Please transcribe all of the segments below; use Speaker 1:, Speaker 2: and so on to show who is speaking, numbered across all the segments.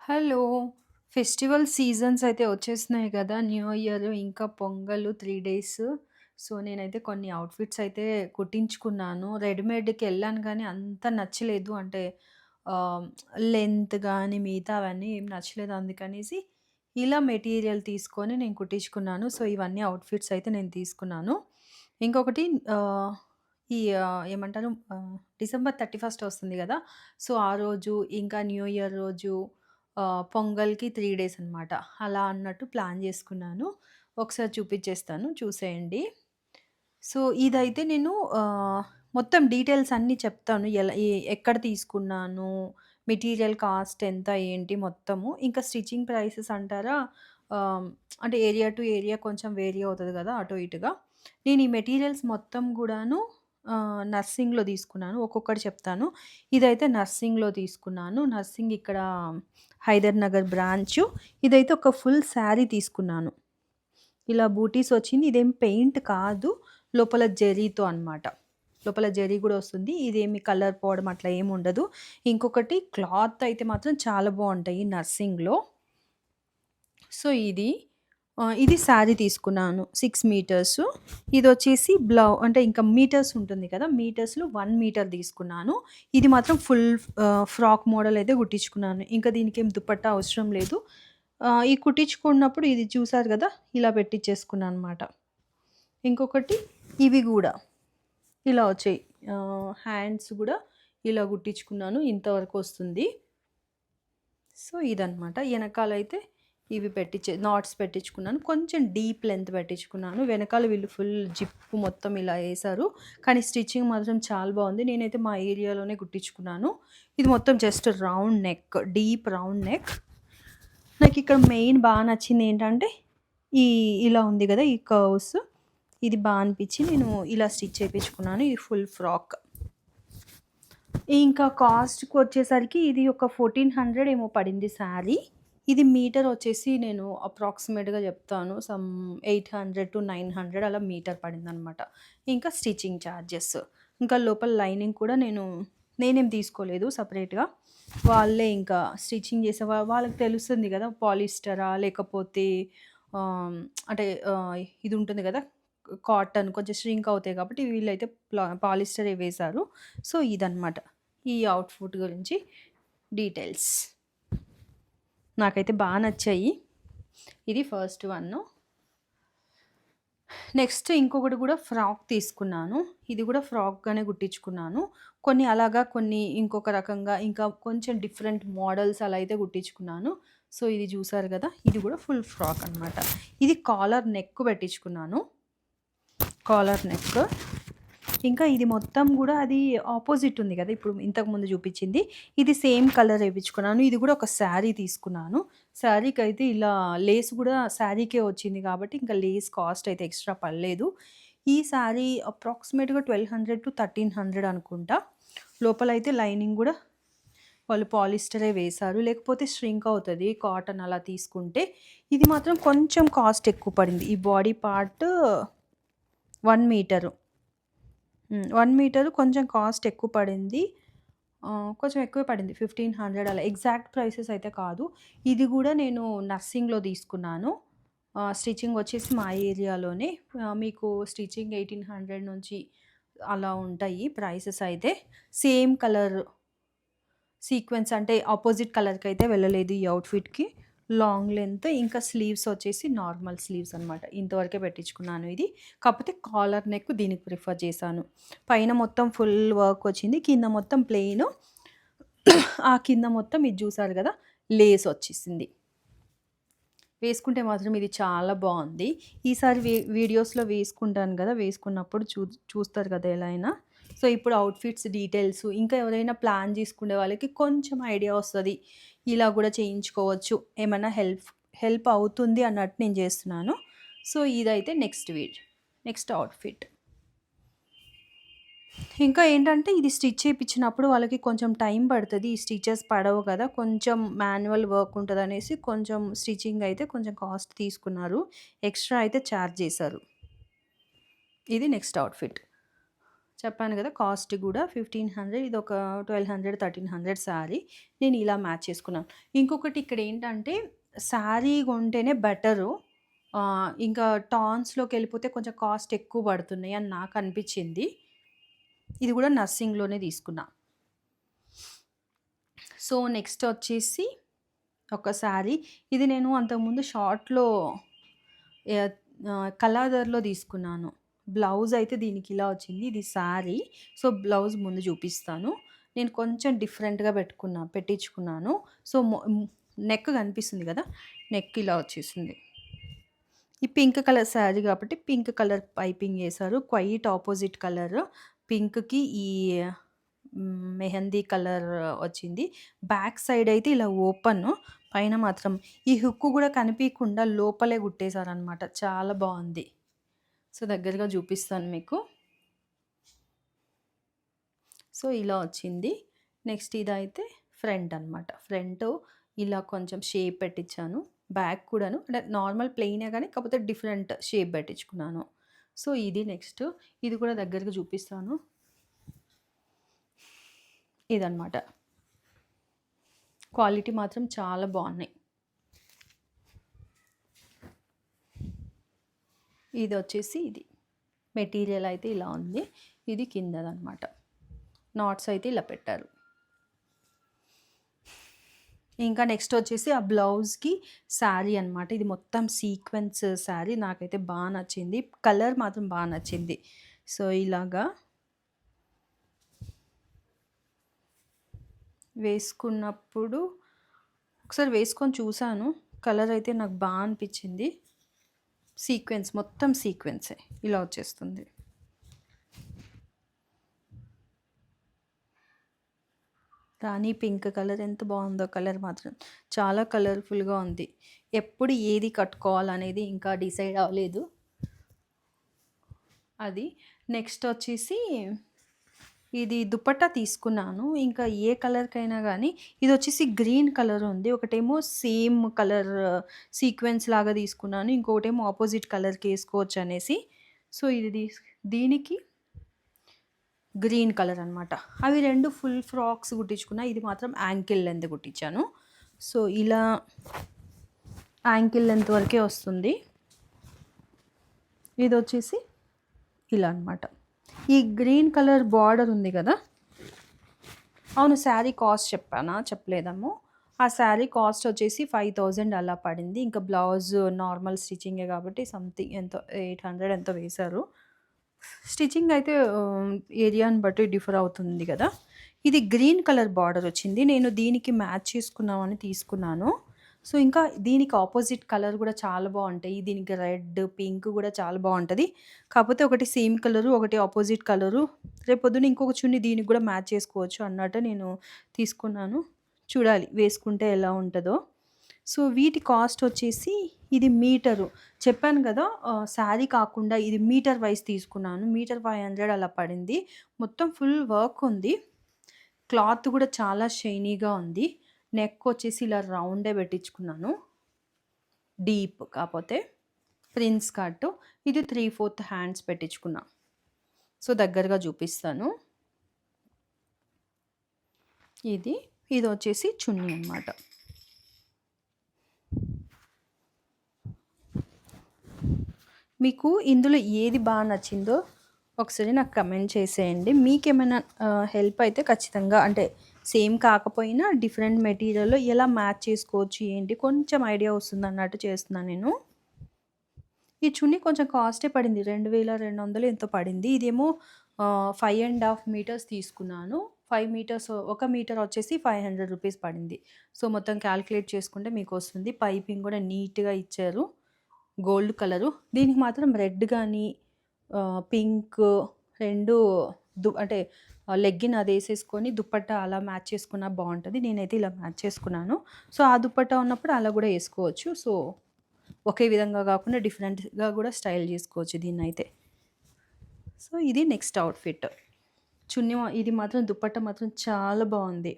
Speaker 1: Hello! Festival seasons అయితే వచ్చేస్తున్నాయి గదా! న్యూ ఇయర్ ఇంకా పొంగలు 3 డేస్. సో, నేనైతే కొన్ని అవుట్‌ఫిట్స్ అయితే కుట్టించుకున్నాను. రెడీమేడ్‌కెళ్ళాను గానీ అంత నచ్చలేదు. అంటే ఆహ్, లెంత్ గానీ మిగతా అవన్నీ ఏం నచ్చలేదు. అందుకనేసి ఇలా మెటీరియల్ తీసుకొని నేను కుట్టించుకున్నాను. సో, ఇవన్నీ అవుట్‌ఫిట్స్ అయితే నేను తీసుకున్నాను. ఇంకొకటి ఆహ్, ఈ ఏమంటారు డిసెంబర్ 31 వస్తుంది గదా! సో, ఆ రోజు ఇంకా న్యూ ఇయర్ రోజు పొంగల్‌కి 3 డేస్ అనమాట. అలా అన్నట్టు ప్లాన్ జేసుకున్నాను. ఒకసారి చూపిచ్చేస్తాను చూసేయండి. సో, ఇదైతే నేను మొత్తం డీటెయిల్స్ అన్నీ చెప్తాను. ఎక్కడ తీసుకున్నాను, మెటీరియల్ కాస్ట్ ఎంత, ఏంటి మొత్తము. ఇంకా స్టిచ్చింగ్ ప్రైసెస్ అంటారా, ఆహ్, అంటే ఏరియా టు ఏరియా కొంచెం వేరీ అవుతది గదా! అటు ఇటుగా. నేను ఈ మెటీరియల్స్ మొత్తం గూడాను నర్సింగ్‌లో తీసుకున్నాను. ఒక్కొక్కటి చెప్తాను. ఇదైతే నర్సింగ్‌లో తీసుకున్నాను. నర్సింగ్ ఇక్కడ హైదర్ నగర్ బ్రాంచు. ఇదైతే ఒక ఫుల్ శారీ తీసుకున్నాను. ఇలా బూటీస్ వచ్చింది. ఇదేం పెయింట్ కాదు. లోపల జరీతో అన్నమాట. లోపల జరీ గూడా వస్తుంది. ఇదేమి కలర్ పోవడం అట్లా ఏముండదు. ఇంకొకటి క్లాత్ అయితే మాత్రం చాలా బావుంటాయి నర్సింగ్‌లో. సో, ఇది శారీ తీసుకున్నాను. 6 మీటర్సు. ఇదొచ్చేసి అంటే ఇంకా మీటర్స్ ఉంటుంది కదా! మీటర్స్‌లో 1 మీటర్ తీసుకున్నాను. ఇది మాత్రం ఫుల్ ఫ్రాక్ మోడల్ అయితే కుట్టించుకున్నాను. ఇంకా దీనికేం దుపట్టా అవసరం లేదు. ఈ కుట్టించుకున్నప్పుడు ఇది చూసారు గదా! ఇలా పెట్టిచ్చేసుకున్నాననమాట. ఇంకొకటి ఇవి గూడా ఇలా వచ్చాయి. హ్యాండ్స్ గూడా ఇలా కుట్టించుకున్నాను. ఇంతవరకొస్తుంది. సో, ఇదనమాట. ఎనకాలైతే ఇవి నాట్స్ పెట్టించుకున్నాను. కొంచెం డీప్ లెంత్ పెట్టించుకున్నాను. వెనకాల వీళ్ళు ఫుల్ జిప్ మొత్తం ఇలా ఏశారు. కానీ స్టిచ్చింగ్ మాత్రం చాలా బావుంది. నేనైతే మా ఏరియాలోనే కుట్టించుకున్నాను. ఇది మొత్తం just round neck, deep round neck. నాకిక్కడ మెయిన్ నచ్చిందేంటంటే, ఈ ఇలా ఉంది గదా! ఈ కర్వ్స్. ఇది అనిపిచ్చి నేను ఇలా స్టిచ్ చేపించుకున్నాను. ఇది ఫుల్ ఫ్రాక్. ఇంకా కాస్ట్‌కొచ్చేసరికి ఇది ఒక 1400 ఏమో పడింది శారీ. ఇది మీటర్ వచ్చేసి నేను అప్రాక్సిమేట్‌గా చెప్తాను. 800-900 అలా మీటర్ పడిందనమాట. ఇంకా స్టిచ్చింగ్ చార్జెస్. ఇంకా లోపల లైనింగ్ కూడా నేనేం తీసుకోలేదు సెపరేట్‌గా. వాళ్ళే ఇంకా స్టిచ్చింగ్ చేసే వాళ్ళకి తెలుస్తుంది గదా! పాలిస్టరా లేకపోతే ఆహ్, అంటే ఇది ఉంటుంది గదా! కాటన్ కొంచెం ష్రింక్ అవుతాయి కాబట్టి వీళ్ళైతే పాలిస్టరే వేశారు. సో, ఇదనమాట. ఈ అవుట్‌ఫిట్ గురించి డీటెయిల్స్. నాకైతే నచ్చాయి. ఇది ఫస్ట్ వన్ను. నెక్స్ట్ ఇంకొకటి గూడా ఫ్రాక్ తీసుకున్నాను. ఇది గూడా ఫ్రాక్‌గానే కుట్టించుకున్నాను. కొన్ని అలాగా, కొన్ని ఇంకొక రకంగా, ఇంకా కొంచెం డిఫరెంట్ మోడల్స్ అలా అయితే కుట్టించుకున్నాను. సో, ఇది చూసారు గదా! ఇది గూడా ఫుల్ ఫ్రాక్ అనమాట. ఇది కాలర్ నెక్ పెట్టించుకున్నాను. Collar neck. ఇంకా ఇది మొత్తం గూడా అది అపోజిట్ ఉంది గదా! ఇప్పుడు ఇంతకుముందు చూపించింది. ఇది సేమ్ కలర్ ఏపించుకున్నాను. ఇది గూడా ఒక శారీ తీసుకున్నాను. శారీకైతే ఇలా లేస్ గూడా శారీకే వచ్చింది కాబట్టి ఇంకా లేస్ కాస్ట్ అయితే ఎక్స్‌ట్రా పడలేదు. ఈ శారీ అప్రాక్సిమేట్‌గా 1200-1300 అనుకుంటా. లోపలైతే లైనింగ్ గూడా వాళ్ళు పాలిస్టరే వేశారు. లేకపోతే ష్రింక్ అవుతది కాటన్ అలా తీసుకుంటే. ఇది మాత్రం కొంచెం కాస్ట్ ఎక్కువ పడింది. ఈ బాడీ పార్ట్ 1 మీటరు. 1 మీటరు కొంచెం కాస్ట్ ఎక్కువ పడింది. కొంచెం ఎక్కువే పడింది. 1500 అలా. ఎగ్జాక్ట్ ప్రైసెస్ అయితే కాదు. ఇది గూడా నేను నర్సింగ్‌లో తీసుకున్నాను. స్టిచ్చింగ్ వచ్చేసి మా ఏరియాలోనే. మీకు స్టిచ్చింగ్ 1800 నుంచి అలా ఉంటాయి ప్రైసెస్ అయితే. సేమ్ కలర్ సీక్వెన్స్ అంటే అపోజిట్ కలర్‌కైతే వెళ్ళలేదు ఈ అవుట్‌ఫిట్‌కి. లాంగ్ లెంత్ ఇంకా స్లీవ్స్ వచ్చేసి నార్మల్ స్లీవ్స్ అనమాట. ఇంతవరకే పెట్టించుకున్నాను ఇది. కాకపోతే కాలర్ నెక్ దీనికి ప్రిఫర్ చేశాను. పైన మొత్తం ఫుల్ వర్క్ వచ్చింది. కింద మొత్తం ప్లెయిను. ఆ కింద మొత్తం ఇది చూసారు గదా! లేస్ వచ్చేసింది. వేసుకుంటే మాత్రం ఇది చాలా బావుంది. ఈసారి వీడియోస్‌లో వేసుకుంటాను గదా! వేసుకున్నప్పుడు చూస్తారు కదా! ఎలా అయినా. సో, ఇప్పుడు అవుట్‌ఫిట్స్ డీటెయిల్స్ ఇంకా ఎవరైనా ప్లాన్ చేసుకునే వాళ్ళకి కొంచెం ఐడియా వస్తది. ఇలా గూడా చేయించుకోవచ్చు. ఏమన్నా హెల్ప్ అవుతుంది అన్నట్టు నేను చేస్తున్నాను. సో, ఇదైతే నెక్స్ట్ అవుట్‌ఫిట్. ఇంకా ఏంటంటే ఇది స్టిచ్ చేపిచ్చినప్పుడు వాళ్ళకి కొంచెం టైం పడతది. ఈ స్టిచెస్ పడవు కదా! కొంచెం మాన్యువల్ వర్క్ ఉంటదనేసి కొంచెం స్టిచ్చింగ్ అయితే కొంచెం కాస్ట్ తీసుకున్నారు. ఎక్స్‌ట్రా అయితే చార్జ్ చేశారు. ఇది నెక్స్ట్ అవుట్‌ఫిట్. చెప్పాను కదా! కాస్ట్ గూడా 1500 ఇదొక 1200, 1300 శారీ. నేను ఇలా మ్యాచ్ చేసుకున్నాను. ఇంకొకటి ఇక్కడేంటంటే శారీ కొంటేనే బెటరు. ఇంకా టాన్స్‌లోకెళ్ళిపోతే కొంచెం కాస్ట్ ఎక్కువ పడుతున్నాయి అని నాకనిపిచ్చింది. ఇది గూడా నర్సింగ్‌లోనే తీసుకున్నా. సో, నెక్స్ట్ వచ్చేసి ఒక శారీ. ఇది నేను అంతకుముందు షార్ట్‌లో యాహ్! కలాదర్‌లో తీసుకున్నాను. బ్లౌజ్ అయితే దీనికి ఇలా వచ్చింది. ఇది శారీ. సో, బ్లౌజ్ ముందు చూపిస్తాను. నేను కొంచెం డిఫరెంట్‌గా పెట్టించుకున్నాను. సో, నెక్ కనిపిస్తుంది కదా! నెక్ ఇలా వచ్చేసింది. ఈ పింక్ కలర్ శారీ కాబట్టి పింక్ కలర్ పైపింగ్ ఏశారు. Quite opposite colour. పింక్‌కి ఈ మెహందీ కలర్ వచ్చింది. బ్యాక్ సైడ్ అయితే ఇలా ఓపెన్. పైన మాత్రం ఈ హుక్ గూడా కనిపియకుండా లోపలే కుట్టేశారనమాట. చాలా బావుంది. సో, దగ్గరగా చూపిస్తాను మీకు. సో, ఇలా వచ్చింది. నెక్స్ట్ ఇదైతే ఫ్రంట్ అనమాట. ఫ్రంట్ ఇలా కొంచెం షేప్ పెట్టించాను. బ్యాక్ కూడాను అంటే నార్మల్ ప్లెయినే గానీ కాకపోతే డిఫరెంట్ షేప్ పెట్టించుకున్నాను. సో, ఇది నెక్స్ట్. ఇది కూడా దగ్గరగా చూపిస్తాను. ఇదనమాట. క్వాలిటీ మాత్రం చాలా బావున్నాయి. ఇదొచ్చేసి ఇది. మెటీరియల్ అయితే ఇలా ఉంది. ఇది కిందదనమాట. నాట్స్ అయితే ఇలా పెట్టారు. ఇంకా నెక్స్ట్ వచ్చేసి ఆ బ్లౌజ్‌కి శారీ అనమాట. ఇది మొత్తం సీక్వెన్స్ శారీ. నాకైతే బా నచ్చింది. కలర్ మాత్రం బా నచ్చింది. సో, ఇలాగా వేసుకున్నప్పుడు ఒకసారి వేసుకొని చూసాను. కలర్ అయితే నాకు బా అనిపిచ్చింది. సీక్వెన్స్ మొత్తం సీక్వెన్సే. ఇలా వచ్చేస్తుంది. రాణి పింక్ కలర్ ఎంత బావుందో కలర్ మాత్రం. చాలా కలర్‌ఫుల్‌గా ఉంది. ఎప్పుడు ఏది కట్టుకోవాలనేది ఇంకా డిసైడ్ అవ్వలేదు. అది. నెక్స్ట్ వచ్చేసి ఇది దుపట్టా తీసుకున్నాను. ఇంకా ఏ కలర్‌కైనా గానీ ఇదొచ్చేసి గ్రీన్ కలర్ ఉంది. ఒకటేమో సేమ్ కలర్ సీక్వెన్స్ లాగా తీసుకున్నాను. ఇంకొకటేమో ఆపోజిట్ కలర్‌కి ఏసుకోవచ్చనేసి. సో, ఇది దీనికి గ్రీన్ కలర్ అనమాట. అవి 2 ఫుల్ ఫ్రాక్స్ కుట్టించుకున్నా. ఇది మాత్రం యాంకిల్ లెంత్ కుట్టించాను. సో, ఇలా యాంకిల్ లెంత్ వరకే వస్తుంది. ఇదొచ్చేసి ఇలా అనమాట. ఈ గ్రీన్ కలర్ బార్డర్ ఉంది కదా! అవును. శారీ కాస్ట్ చెప్పానా? చెప్పలేదేమో. ఆ శారీ కాస్ట్ వచ్చేసి 5000 అలా పడింది. ఇంకా బ్లౌజ్ నార్మల్ స్టిచ్చింగే కాబట్టి సంథింగ్ ఎంతో 800 ఎంతో వేశారు. స్టిచ్చింగ్ అయితే ఏరియాని బట్టి డిఫర్ అవుతుంది కదా! ఇది గ్రీన్ కలర్ బార్డర్ వచ్చింది. నేను దీనికి మ్యాచ్ చేసుకుందామని తీసుకున్నాను. సో, ఇంకా దీనికి ఆపోజిట్ కలర్ కూడా చాలా బావుంటాయి. దీనికి రెడ్, పింక్ కూడా చాలా బావుంటది. కాకపోతే ఒకటి సేమ్ కలరు, ఒకటి ఆపోజిట్ కలరు. రేపొద్దున ఇంకొక చున్నీ దీనికి కూడా మ్యాచ్ చేసుకోవచ్చు అన్నట్టు నేను తీసుకున్నాను. చూడాలి వేసుకుంటే ఎలా ఉంటదో. సో, వీటి కాస్ట్ వచ్చేసి ఇది మీటరు. చెప్పాను కదా! శారీ కాకుండా ఇది మీటర్ వైస్ తీసుకున్నాను. మీటర్ 500 అలా పడింది. మొత్తం ఫుల్ వర్క్ ఉంది. క్లాత్ కూడా చాలా షైనీగా ఉంది. నెక్ వచ్చేసి ఇలా రౌండే పెట్టించుకున్నాను. డీప్ కాపోతే ప్రిన్స్ కట్. ఇది 3/4 హ్యాండ్స్ పెట్టించుకున్నా. సో, దగ్గరగా చూపిస్తాను. ఇదొచ్చేసి చున్నీ అనమాట. మీకు ఇందులో ఏది బాగా నచ్చిందో ఒకసారి నాకు కమెంట్ చేసేయండి. మీకేమైనా హెల్ప్ అయితే ఖచ్చితంగా అంటే సేమ్ కాకపోయినా డిఫరెంట్ మెటీరియల్‌లో ఎలా మ్యాచ్ చేసుకోవచ్చు ఏంటి కొంచెం ఐడియా వస్తుందన్నట్టు చేస్తున్నాను నేను. ఈ చున్నీ కొంచెం కాస్టే పడింది. 2200 ఎంతో పడింది. ఇదేమో 5½ మీటర్స్ తీసుకున్నాను. 5 మీటర్స్ 1 మీటర్ వచ్చేసి 500 రూపీస్ పడింది. సో, మొత్తం క్యాలిక్యులేట్ చేసుకుంటే మీకొస్తుంది. పైపింగ్ కూడా నీట్‌గా ఇచ్చారు. Gold colour. దీనికి మాత్రం రెడ్ గానీ, పింక్ 2 అంటే లెగ్గిన్ అదేసేసుకొని దుపట్టా అలా మ్యాచ్ చేసుకున్నా బావుంటది. నేనైతే ఇలా మ్యాచ్ చేసుకున్నాను. సో, ఆ దుపట్టా ఉన్నప్పుడు అలా గూడా ఏసుకోవచ్చు. సో, ఒకే విధంగా గాకుండా డిఫరెంట్‌గా గూడా స్టైల్ జేసుకోవచ్చు దీన్నైతే. సో, ఇది నెక్స్ట్ అవుట్‌ఫిట్. చున్నీ ఇది మాత్రం దుపట్టా మాత్రం చాలా బావుంది.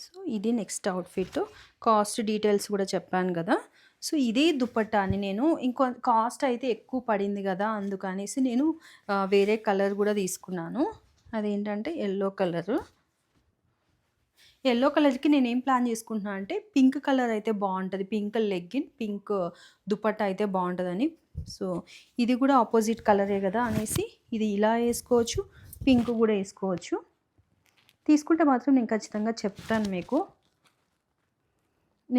Speaker 1: సో, ఇది నెక్స్ట్ అవుట్‌ఫిట్. కాస్ట్ డీటెయిల్స్ గూడా చెప్పాను గదా! సో, ఇదే దుపట్టాని నేను కాస్ట్ అయితే ఎక్కువ పడింది గదా! అందుకనేసి నేను వేరే కలర్ గూడా తీసుకున్నాను. అదేంటంటే యెల్లో కలరు. యెల్లో కలర్‌కి నేనేం ప్లాన్ చేసుకుంటున్నా అంటే పింక్ కలర్ అయితే బావుంటది. పింక్ లెగ్గిన్, పింక్ దుపట్టా అయితే బావుంటదని. సో, ఇది కూడా అపోజిట్ కలరే గదా! అనేసి ఇది ఇలా ఏసుకోవచ్చు. పింక్ గూడా ఏసుకోవచ్చు. తీసుకుంటే మాత్రం నేను ఖచ్చితంగా చెప్తాను మీకు.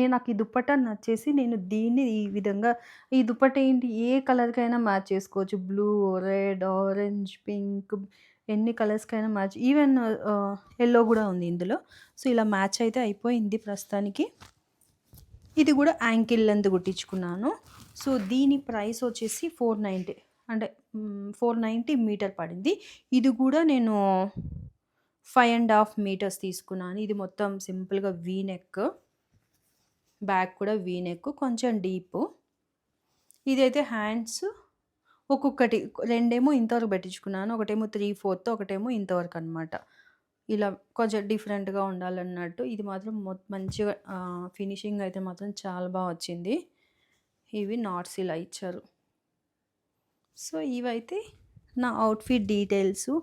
Speaker 1: నాకు ఈ దుపట్టా నచ్చేసి నేను దీన్ని ఈ విధంగా ఈ దుపట్టా ఏంటి ఏ కలర్‌కైనా మ్యాచ్ చేసుకోవచ్చు. బ్లూ, రెడ్, ఆరెంజ్, పింక్ ఎన్ని కలర్స్‌కైనా మ్యాచ్ ఈవెన్ యెల్లో గూడా ఉంది ఇందులో. సో, ఇలా మ్యాచ్ అయితే అయిపోయింది ప్రస్తుతానికి. ఇది గూడా యాంకిల్ లెంత్ కుట్టించుకున్నాను. సో, దీని ప్రైస్ వచ్చేసి 490 అంటే 490 మీటర్ పడింది. ఇది గూడా నేను 5 ½ మీటర్స్ తీసుకున్నాను. ఇది మొత్తం సింపుల్‌గా వీ నెక్. బ్యాక్ కూడా వీ నెక్ కొంచెం డీపు. ఇదైతే హ్యాండ్స్ ఒక్కొక్కటి రెండేమో ఇంతవరకు పెట్టించుకున్నాను. ఒకటేమో 3/4 ఒకటేమో ఇంతవరకు అనమాట. ఇలా కొంచెం డిఫరెంట్‌గా ఉండాలన్నట్టు. ఇది మాత్రం మంచిగా ఫినిషింగ్ అయితే మాత్రం చాలా బా వచ్చింది. ఇవి నాట్స్ ఇలా ఇచ్చారు. సో, ఇవైతే నా అవుట్‌ఫిట్ డీటెయిల్సు.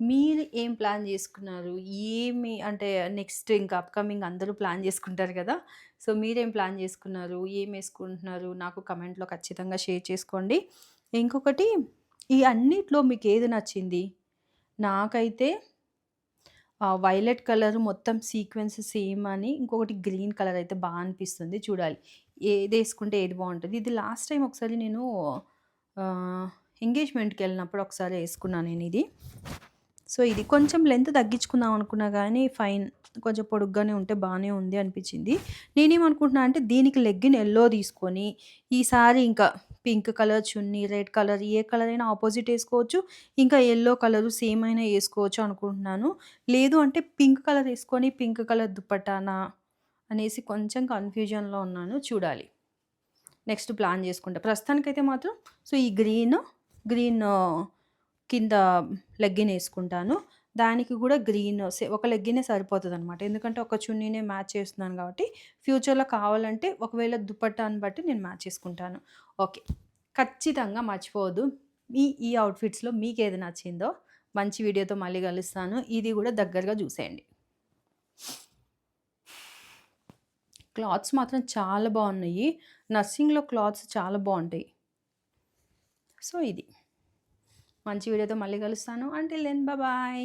Speaker 1: మీరు ఏం ప్లాన్ జేసుకున్నారు? ఏమి అంటే నెక్స్ట్ ఇంకా అప్‌కమింగ్ అందరూ ప్లాన్ జేసుకుంటారు గదా! సో, మీరేం ప్లాన్ జేసుకున్నారు? ఏమేసుకుంటున్నారు? నాకు కమెంట్‌లో ఖచ్చితంగా షేర్ చేసుకోండి. ఇంకొకటి ఈ అన్నిట్లో మీకేది నచ్చింది? నాకైతే వైలెట్ కలర్ మొత్తం సీక్వెన్స్ సేమ్ అని ఇంకొకటి గ్రీన్ కలర్ అయితే బా అనిపిస్తుంది. చూడాలి. ఏదేసుకుంటే ఏది బావుంటది. ఇది లాస్ట్ టైమ్ ఒకసారి నేను ఆహ్, ఎంగేజ్‌మెంట్‌కెళ్ళినప్పుడు ఒకసారి యేసుకున్నా నేనిది. సో, ఇది కొంచెం లెంత్ తగ్గించుకుందాం అనుకున్నా గానీ ఫైన్. కొంచెం పొడుగ్గానే ఉంటే బానే ఉంది అనిపిచ్చింది. నేనేమనుకుంటున్నా అంటే దీనికి లెగ్గిన్ యెల్లో తీసుకొని, ఈసారి ఇంకా పింక్ కలర్ చున్నీ, రెడ్ కలర్ ఏ కలర్ అయినా అపోజిట్ ఏసుకోవచ్చు. ఇంకా యెల్లో కలరు సేమ్ అయినా ఏసుకోవచ్చు అనుకుంటున్నాను. లేదు అంటే పింక్ కలర్ ఏసుకొని పింక్ కలర్ దుపట్టానా అనేసి కొంచెం కన్‌ఫ్యూజన్‌లో ఉన్నాను. చూడాలి. నెక్స్ట్ ప్లాన్ జేసుకుంటా. ప్రస్తుతానికైతే మాత్రం సో, ఈ గ్రీన్ కింద లెగ్గిన్ దానికి గూడా గ్రీన్ ఒక లెగ్గినే సరిపోతదనమాట. ఎందుకంటే ఒక చున్నీనే మ్యాచ్ చేస్తున్నాను గాబట్టి, ఫ్యూచర్‌లో కావాలంటే ఒకవేళ దుపట్టాని బట్టి నేను మ్యాచ్ చేసుకుంటాను. ఓకే. ఖచ్చితంగా మర్చిపోవద్దు. ఈ అవుట్‌ఫిట్స్‌లో మీకేది నచ్చిందో మంచి వీడియోతో మళ్ళీ గలుస్తాను. ఇది గూడా దగ్గరగా జూసేయండి. క్లాత్స్ మాత్రం చాలా బావున్నాయి. నర్సింగ్‌లో క్లాత్స్ చాలా బావుంటాయి. సో, ఇది. మంచి వీడియోతో మళ్ళీ కలుస్తాను. Until then bye.